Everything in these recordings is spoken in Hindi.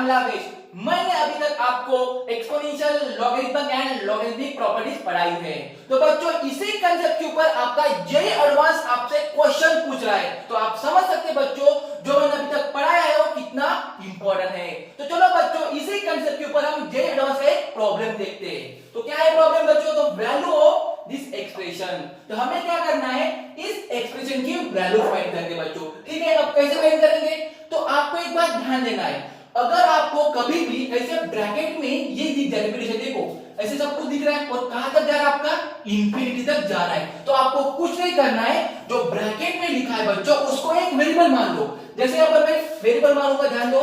am Lavesh। मैंने अभी तक आपको exponential, logarithmic and logarithmic properties पढ़ाई है। तो बच्चों इसी कंसेप्ट के ऊपर आपका जेईई एडवांस आपसे क्वेश्चन पूछ रहा है, तो आप समझ सकते हैं बच्चों जो मैंने अभी तक पढ़ाया है वो कितना इंपॉर्टेंट है। तो चलो बच्चों इसी कंसेप्ट के ऊपर हम जेईई एडवांस का एक प्रॉब्लम देखते हैं। तो क्या है प्रॉब्लम बच्चों? तो वैल्यू ऑफ दिस एक्सप्रेशन। तो हमें क्या करना है, इस एक्सप्रेशन की वैल्यू फाइंड करके बच्चों, ठीक है। अब कैसे फाइंड करेंगे? तो आपको एक बात ध्यान देना है, अगर आपको कभी भी ऐसे ब्रैकेट में ये दिख जाए, देखो ऐसे सब कुछ दिख रहा है और कहां तक जा रहा है आपका, इंफिनिटी तक जा रहा है, तो आपको कुछ नहीं करना है, जो ब्रैकेट में लिखा है बच्चों उसको एक वेरिएबल मान लो। जैसे यहां पर मैं वेरिएबल मानूंगा, ध्यान दो,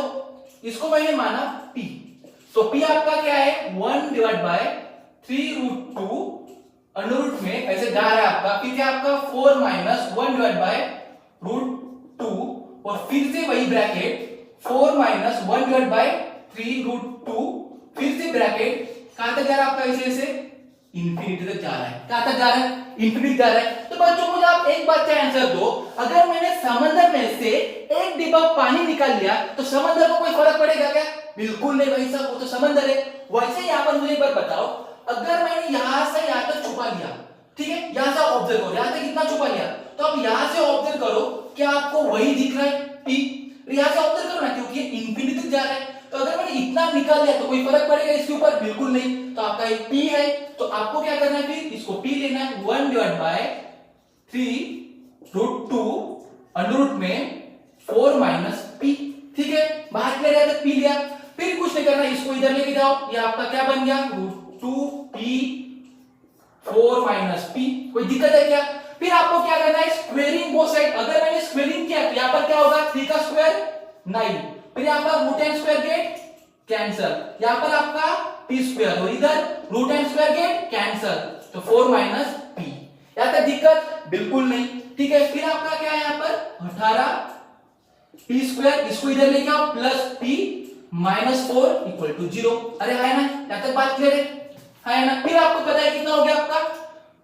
इसको मैंने माना p, तो p आपका क्या है 1 डिवाइड बाय 3√2 अंडररूट में ऐसे जा रहा है आपका, फिर क्या आपका 4 माइनस 1 डिवाइड बाय √2 और फिर से वही ब्रैकेट 4 माइनस 1 डिवाइड बाय 3√2, फिर से ब्रैकेट कहां तक जा रहा है आपका, ऐसे ऐसे इंफिनिटी तक जा रहा है। कहां तक जा रहा है? इंफिनिटी जा रहा है। तो बच्चों मुझे आप एक बात का आंसर दो, अगर मैंने समंदर में से एक डिब्बा पानी निकाल लिया तो समंदर को कोई फर्क पड़ेगा क्या? बिल्कुल नहीं भाई साहब, वो तो समंदर है। वैसे यहां पर मुझे एक बात बताओ, अगर मैंने यहां से यहां तक छुपा लिया, ठीक है, यहां से ऑब्जर्व करो, यहां तक कितना छुपा लिया, तो अब यहां से ऑब्जर्व करो, क्या आपको वही दिख रहा है p? यहां से ऑब्जर्व करो ना, क्योंकि इंफिनिटी तक जा रहा है, तो अगर मैंने इतना निकाल लिया तो कोई फर्क पड़ेगा इसके ऊपर? बिल्कुल नहीं। तो आपका ये p है, तो आपको क्या करना है, फिर इसको p लेना है 1 डिवाइड बाय 3√2 अंडररूट में 4 माइनस p, ठीक है, बाहर ले रहा है p लिया, फिर कुछ नहीं करना, इसको इधर लेके जाओ, ये आपका क्या बन गया √2p 4 माइनस p। कोई दिक्कत है क्या? फिर आपको क्या करना है, स्क्वेयरिंग बोथ साइड। अगर मैंने स्क्वेयरिंग किया तो यहां पर क्या होगा, 3 का स्क्वायर 9, फिर यहां पर root and square get cancel, यहां पर आपका p स्क्वायर और इधर root and square get cancel, तो 4 माइनस p। यहां तक दिक्कत? बिल्कुल नहीं, ठीक है। फिर आपका क्या है यहां पर 18 p स्क्वायर, इसको इधर लेके आओ, plus p minus 4 equal to 0। अरे है ना, यहां तक बात क्लियर है ना? फिर आपको पता है कितना हो गया आपका,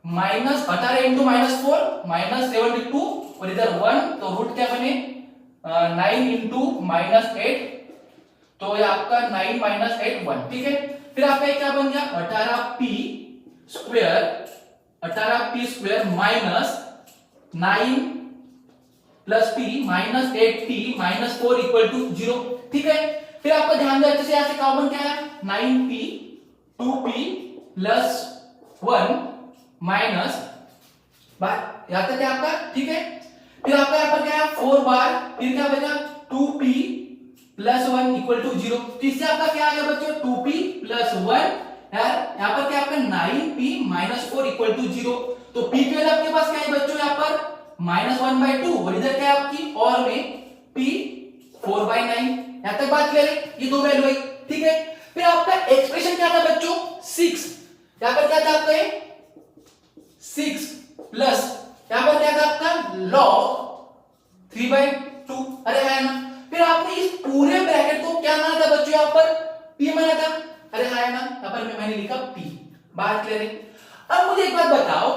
माइनस 18 इंटू माइनस 4 माइनस 72 और इधर 1, तो रूट क्या बने 9 इंटू माइनस 8, तो ये आपका 9 माइनस 8 1, ठीक है। फिर आपका क्या बन गया 18p square minus 9 plus p minus 8p minus 4 equal to 0, ठीक है। फिर आपका ध्यान दे, अच्छे से यहां से कॉमन क्या है 9p 2p प्लस 1 माइनस बार, यहां तक क्या आपका, ठीक है। फिर आपका यहां पर क्या है 4 बार, फिर क्या बचा 2p प्लस 1 इक्वल टू 0। तो इससे आपका क्या आ गया बच्चों 2p प्लस 1, यहां पर क्या आपका 9p माइनस 4 इक्वल टू 0। तो p की वैल्यू आपके पास क्या है बच्चों, यहां पर -1/2 और इधर क्या है आपकी और में p 4/9। यहां तक बात क्लियर है? ये दो वैल्यू है, ठीक है। फिर आपका एक्सप्रेशन क्या था बच्चों 6, यहां पर क्या था आपका 6 प्लस यहां पर क्या था आपका log 3/2, अरे है ना। फिर आपने इस पूरे ब्रैकेट को क्या माना था बच्चों, यहां पर p माना था, अरे है ना, यहां पर मैंने लिखा p। बात क्लियर है? अब मुझे एक बात बताओ,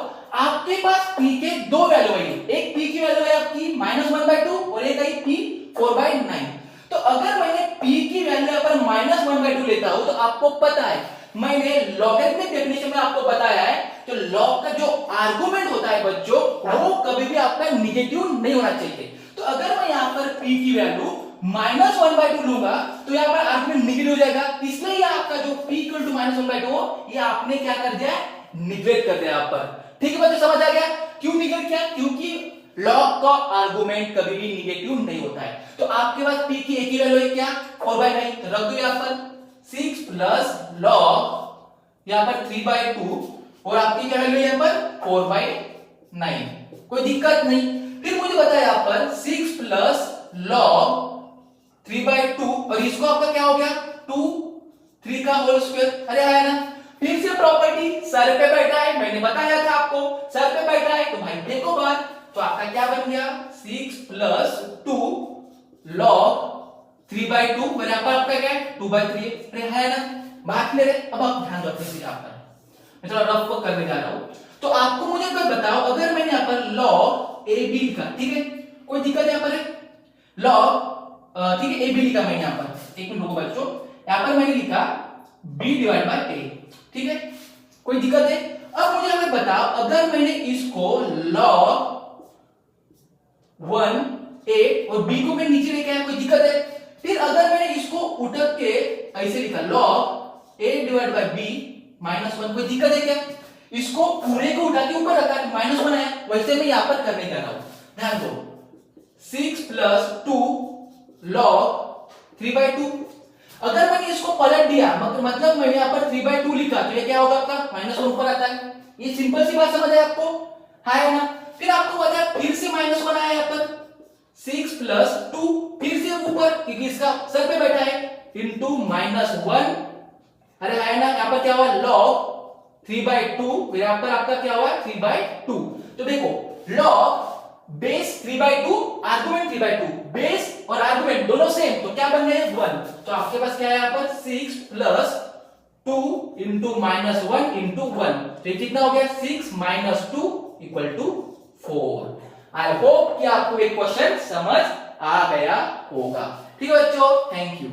आपके पास p के दो वैल्यू है, एक p की वैल्यू है आपकी -1/2 और एक है p 4/9। तो अगर मैंने p की वैल्यू यहां पर -1/2 लेता हूं, तो आपको पता है मैंने लॉगरिथमिक डेफिनेशन में आपको बताया है, तो लॉग का जो आर्गुमेंट होता है बच्चों वो कभी भी आपका निगेटिव नहीं होना चाहिए। तो अगर मैं यहां पर p की वैल्यू -1/2 लूंगा तो यहां पर आर्गुमेंट निगेटिव हो जाएगा, इसलिए ये आपका जो p = -1/2 ये आपने क्या कर दिया, निग्लेक्ट कर दिया यहां पर, ठीक है बच्चों, समझ आ गया क्यों निग्लेक्ट किया? क्योंकि लॉग का आर्गुमेंट कभी भी निगेटिव नहीं होता है। तो आपके पास p की एक ही वैल्यू है क्या 4/9, तो रख दो यहां पर 6 प्लस log यहां पर 3/2 और आपकी क्या वैल्यू यहां पर 4/9, कोई दिक्कत नहीं। फिर मुझे बताया यहां पर 6 प्लस log 3/2 और इसको आपका क्या हो गया 2 3 का होल स्क्वायर, अरे आया ना। फिर से प्रॉपर्टी सर पे बैठा है, मैंने बताया था आपको सर पे बैठा है, तो भाई देखो बात, तो आपका क्या बन गया 6 प्लस 2 log 3/2 और यहां पर आपका क्या है 2/3, अरे है ना। बात क्लियर है? अब आप ध्यान रखो इस यहां पर मैं थोड़ा रफ वर्क करने जा रहा हूं। तो आपको मुझे कोई बताओ, अगर मैंने यहां पर log ab लिखा, ठीक है, कोई दिक्कत यहां पर है, log ठीक है, ए बी लिखा मैंने यहाँ पर, एक मिनट रुको बच्चों, यहाँ पर मैंने लिखा बी डिवाइड बाय ए, ठीक है, कोई दिक्कत है? अब मुझे हमें बताओ, अगर मैंने इसको log 1 ए और बी को मैं नीचे लेके आया, कोई दिक्कत है? फिर अगर मैंने इसको उठक के ऐसे लिखा log A divide by B -1, कोई दिक्कत है क्या? इसको पूरे को उठा के ऊपर रखा है, -1 है, वैसे मैं यहां पर करने जा रहा हूं, ध्यान दो, 6 + 2 log 3/2। अगर मैंने इसको पलट दिया, मतलब मैंने यहां पर 3/2 लिखा, तो ये क्या होगा आपका? -1 ऊपर आता है। ये सिंपल सी बात समझ है आपको? है ना? फिर आपको पता है फिर से -1 आया यहाँ पर, 6 + 2 फिर से ऊपर, क्योंकि इसका सर पे बैठा है, इंटू -1, अरे है ना, यहाँ पर क्या हुआ? log 3/2, फिर यहाँ पर आपका क्या हुआ? 3/2। तो देखो log बेस 3/2, आर्गुमेंट 3/2, बेस और आर्गुमेंट दोनों सेम, तो क्या बन गए? 1। तो आपके पास क्या है यहाँ पर? 6 + 2 इंटू -1 इंटू 1, तो ये कितना हो गया? 6 - 2 = 4। आई होप कि आपको एक क्वेश्चन समझ आ गया होगा। ठीक है बच्चों, थैंक यू।